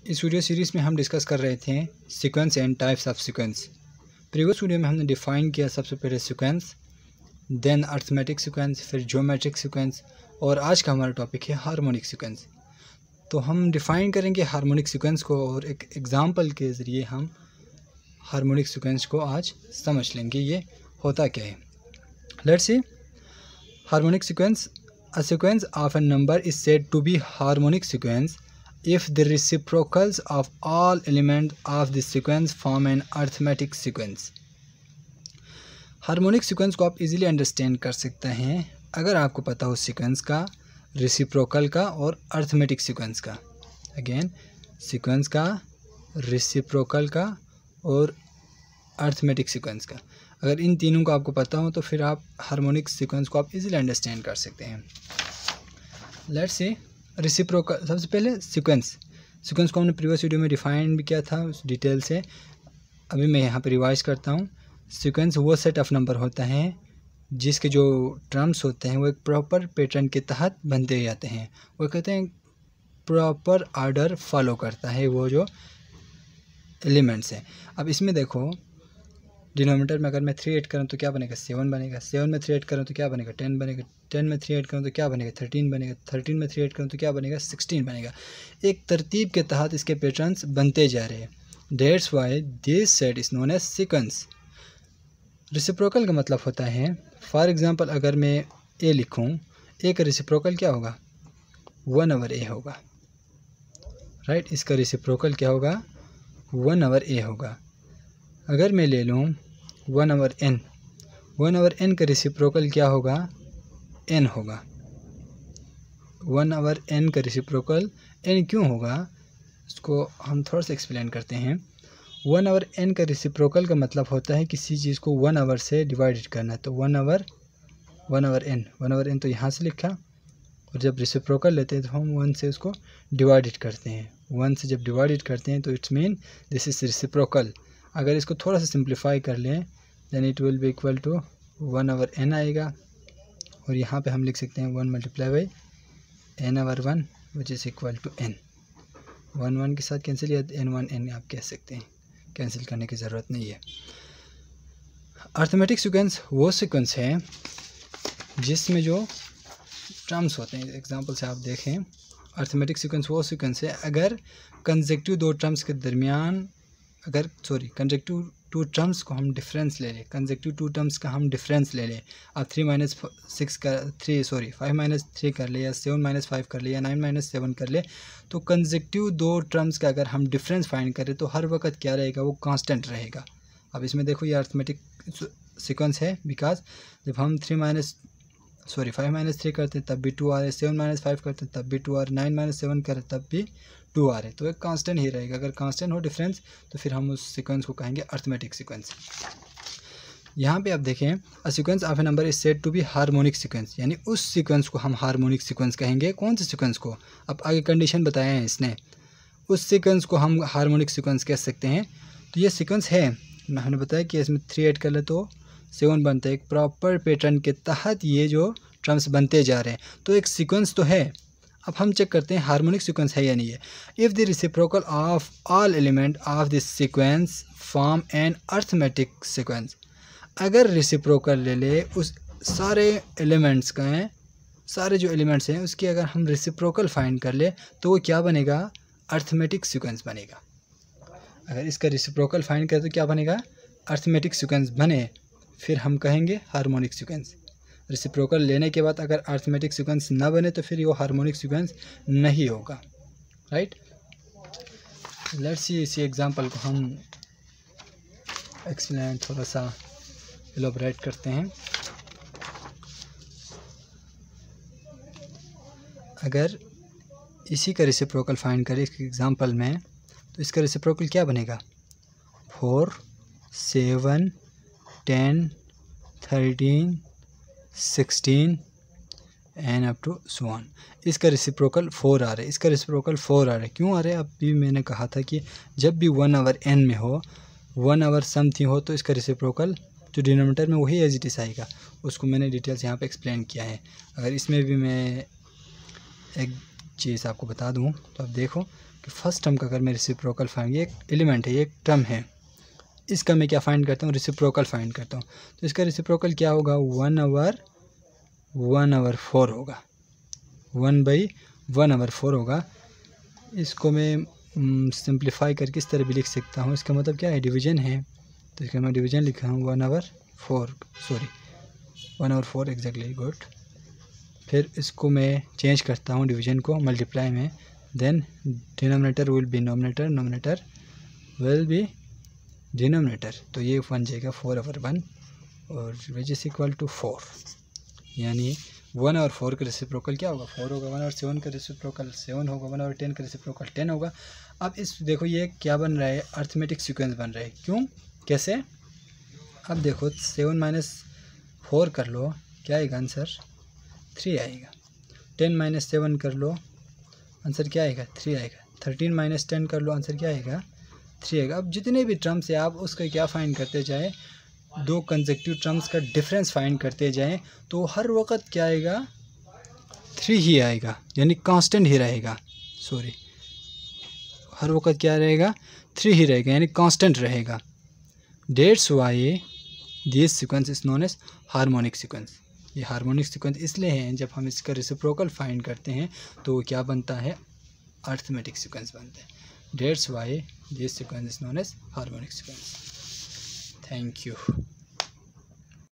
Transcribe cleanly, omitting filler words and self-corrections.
इस video series में हम डिस्कस कर रहे थे sequence and types of sequence. Previous video में हमने डिफ़ाइन किया सबसे पहले सीक्वेंस, देन अरिथमेटिक सीक्वेंस, फिर ज्योमेट्रिक सीक्वेंस, और आज का हमारा टॉपिक है हार्मोनिक सीक्वेंस। तो हम डिफ़ाइन करेंगे हार्मोनिक सीक्वेंस को और एक एग्जांपल के ज़रिए हम हार्मोनिक सीक्वेंस को आज समझ लेंगे ये होता क्या है। Let's see harmonic sequence. A sequence of a number is said to be harmonic sequence if the reciprocals of all elements of the sequence form an arithmetic sequence। Harmonic sequence को आप इजीली अंडरस्टैंड कर सकते हैं अगर आपको पता हो sequence का, रेसिप्रोकल का और अरिथमेटिक सीक्वेंस का। अगेन सीक्वेंस का, रेसिप्रोकल का और अरिथमेटिक सीक्वेंस का। अगर इन तीनों को आपको पता हो तो फिर आप हार्मोनिक सीक्वेंस को आप इजीली अंडरस्टैंड कर सकते हैं। Let's say reciprocal. सबसे पहले सीक्वेंस को हमने प्रीवियस वीडियो में डिफाइन भी किया था उस डिटेल से। अभी मैं यहाँ पे रिवाइज करता हूँ। सीक्वेंस वो सेट ऑफ नंबर होता है जिसके जो टर्म्स होते हैं वो एक प्रॉपर पैटर्न के तहत बनते जाते हैं। वो कहते हैं प्रॉपर ऑर्डर फॉलो करता है वो जो एलिमेंट्स हैं। अब इसमें देखो डिनोमिनेटर में अगर मैं 3 ऐड करूँ तो क्या बनेगा, 7 बनेगा। 7 में 3 ऐड करूँ तो क्या बनेगा, 10 बनेगा। 10 में 3 ऐड करूँ तो क्या बनेगा, 13 बनेगा। 13 में 3 ऐड करूँ तो क्या बनेगा, 16 बनेगा। एक तरतीब के तहत इसके पैटर्न्स बनते जा रहे हैं। That's why this set is known as sequence. Reciprocal का मतलब होता है, फॉर एग्जांपल अगर मैं ए लिखूँ, ए का रेसिप्रोकल क्या होगा, 1/a होगा। राइट, इसका रेसिप्रोकल क्या होगा, 1/a होगा। अगर मैं ले लूँ 1/n, 1/n का रेसिप्रोकल क्या होगा, n होगा। 1/n का रेसिप्रोकल n क्यों होगा, इसको हम थोड़ा सा एक्सप्लेन करते हैं। 1/n का रेसिप्रोकल का मतलब होता है किसी चीज़ को 1 आवर से डिवाइडेड करना। तो 1/n तो यहाँ से लिखा, और जब रेसिप्रोकल लेते हैं तो हम 1 से उसको डिवाइडेड करते हैं। 1 से जब डिवाइडेड करते हैं तो it's mean this is reciprocal. अगर इसको थोड़ा सा सिंप्लीफाई कर लें then it will be equal to 1/n आएगा, और यहाँ पे हम लिख सकते हैं 1 × n/1 which is equal to n। 1 के साथ कैंसिल या n आप कह सकते हैं, कैंसिल करने की ज़रूरत नहीं है। अरिथमेटिक सीक्वेंस वो सीक्वेंस है जिसमें जो टर्म्स होते हैं, एग्जांपल से आप देखें, अरिथमेटिक सीक्वेंस वो सीक्वेंस है अगर कंसेक्यूटिव दो टर्म्स के दरमियान कंसेक्यूटिव टू टर्म्स को हम डिफरेंस ले लें, कंसेक्यूटिव टू टर्म्स का हम डिफरेंस ले लें। आप 5 - 3 कर ले, या 7 - 5 कर ले, या 9 - 7 कर ले, तो कंसेक्यूटिव दो टर्म्स का अगर हम डिफरेंस फाइंड करें तो हर वक्त क्या रहेगा, वो कांस्टेंट रहेगा। अब इसमें देखो ये अरिथमेटिक सीक्वेंस है बिकॉज जब हम 5 - 3 करते हैं तब भी 2 आ रहे, 7 - 5 करते हैं तब भी 2 आ रहे, 9 - 7 करें तब भी 2 आ रहे, तो एक कांस्टेंट ही रहेगा। अगर कांस्टेंट हो डिफरेंस तो फिर हम उस सीक्वेंस को कहेंगे अरिथमेटिक सीक्वेंस। यहाँ पे आप देखें, a sequence of a number is said to be harmonic sequence, यानी उस सीक्वेंस को हम हार्मोनिक सीक्वेंस कहेंगे। कौन से सीक्वेंस को, अब आगे कंडीशन बताया है इसने, उस सीक्वेंस को हम हार्मोनिक सीक्वेंस कह सकते हैं। तो ये सीक्वेंस है, हमने बताया कि इसमें 3 ऐड कर ले तो 7 बनता है। एक प्रॉपर पैटर्न के तहत ये जो टर्म्स बनते जा रहे हैं, तो एक सीक्वेंस तो है। अब हम चेक करते हैं हार्मोनिक सीक्वेंस है या नहीं है। If the reciprocal of all element of this sequence form an arithmetic sequence. अगर रेसिप्रोकल ले ले उस सारे एलिमेंट्स का हैं, सारे जो एलिमेंट्स हैं उसकी अगर हम रेसिप्रोकल फाइंड कर ले तो वो क्या बनेगा, अरिथमेटिक सीक्वेंस बनेगा। अगर इसका रेसिप्रोकल फाइंड करें तो क्या बनेगा, अरिथमेटिक सीक्वेंस बने, फिर हम कहेंगे हार्मोनिक सीक्वेंस। रेसिप्रोकल लेने के बाद अगर अरिथमेटिक सीक्वेंस ना बने तो फिर वो हार्मोनिक सीक्वेंस नहीं होगा। राइट, लेट्स सी इसी एग्जांपल को हम एक्सप्लेन थोड़ा सा एलोबरेट करते हैं। अगर इसी का रेसिप्रोकल फाइंड करें इसके एग्जांपल में, तो इसका रेसिप्रोकल क्या बनेगा, 4, 7, 10, 13, 16 and up to so on. इसका रेसिप्रोकल 4 आ रहा है, इसका रेसिप्रोकल 4 आ रहा है। क्यों आ रहा है, अब भी मैंने कहा था कि जब भी 1/n में हो, 1 समथिंग हो, तो इसका रेसिप्रोकल जो डिनोमिनेटर में वही एज इट इज़ आएगा। उसको मैंने डिटेल्स यहाँ पे एक्सप्लेन किया है। अगर इसमें भी मैं एक चीज़ आपको बता दूँ तो अब देखो, कि फर्स्ट टर्म का अगर मैं रेसिप्रोकल फाइंड, ये एक एलिमेंट है, ये एक टर्म है, इसका मैं क्या फाइंड करता हूँ, रेसिप्रोकल फाइंड करता हूँ। तो इसका रेसिप्रोकल क्या होगा, 1/4 होगा, 1/1/4 होगा। इसको मैं सिंप्लीफाई करके इस तरह भी लिख सकता हूँ। इसका मतलब क्या है, डिवीजन है, तो इसका मैं डिवीजन लिखा हूँ 1/4 एग्जैक्टली, गुड। फिर इसको मैं चेंज करता हूँ डिवीजन को मल्टीप्लाई में, than denominator will be nominator, nominator will be denominator, तो ये बन जाएगा 4/1 और विच इज़ इक्वल टू 4, यानी 1/4 का रेसिप्रोकल क्या होगा, 4 होगा। 1/7 का रेसिप्रोकल 7 होगा। 1/10 का रेसिप्रोकल 10 होगा। अब इस देखो ये क्या बन रहा है, अर्थमेटिक सीक्वेंस बन रहा है। क्यों, कैसे, अब देखो 7 - 4 कर लो, क्या आएगा आंसर, 3 आएगा। 10 - 7 कर लो, आंसर क्या आएगा, 3 आएगा। 13 - 10 कर लो, आंसर क्या आएगा, 3 आएगा। अब जितने भी टर्म्स है आप उसका क्या फाइंड करते जाएँ, दो कंसेक्यूटिव टर्म्स का डिफरेंस फाइंड करते जाएं, तो हर वक्त क्या आएगा, 3 ही आएगा, यानी कांस्टेंट ही रहेगा। सॉरी, हर वक्त क्या रहेगा, 3 ही रहेगा, यानी कांस्टेंट रहेगा। That's why this sequence is known as harmonic sequence. ये हार्मोनिक सीक्वेंस इसलिए है, जब हम इसका रेसिप्रोकल फाइंड करते हैं तो क्या बनता है, अर्थमेटिक सीक्वेंस बनता है। That's why this sequence is known as harmonic sequence. Thank you.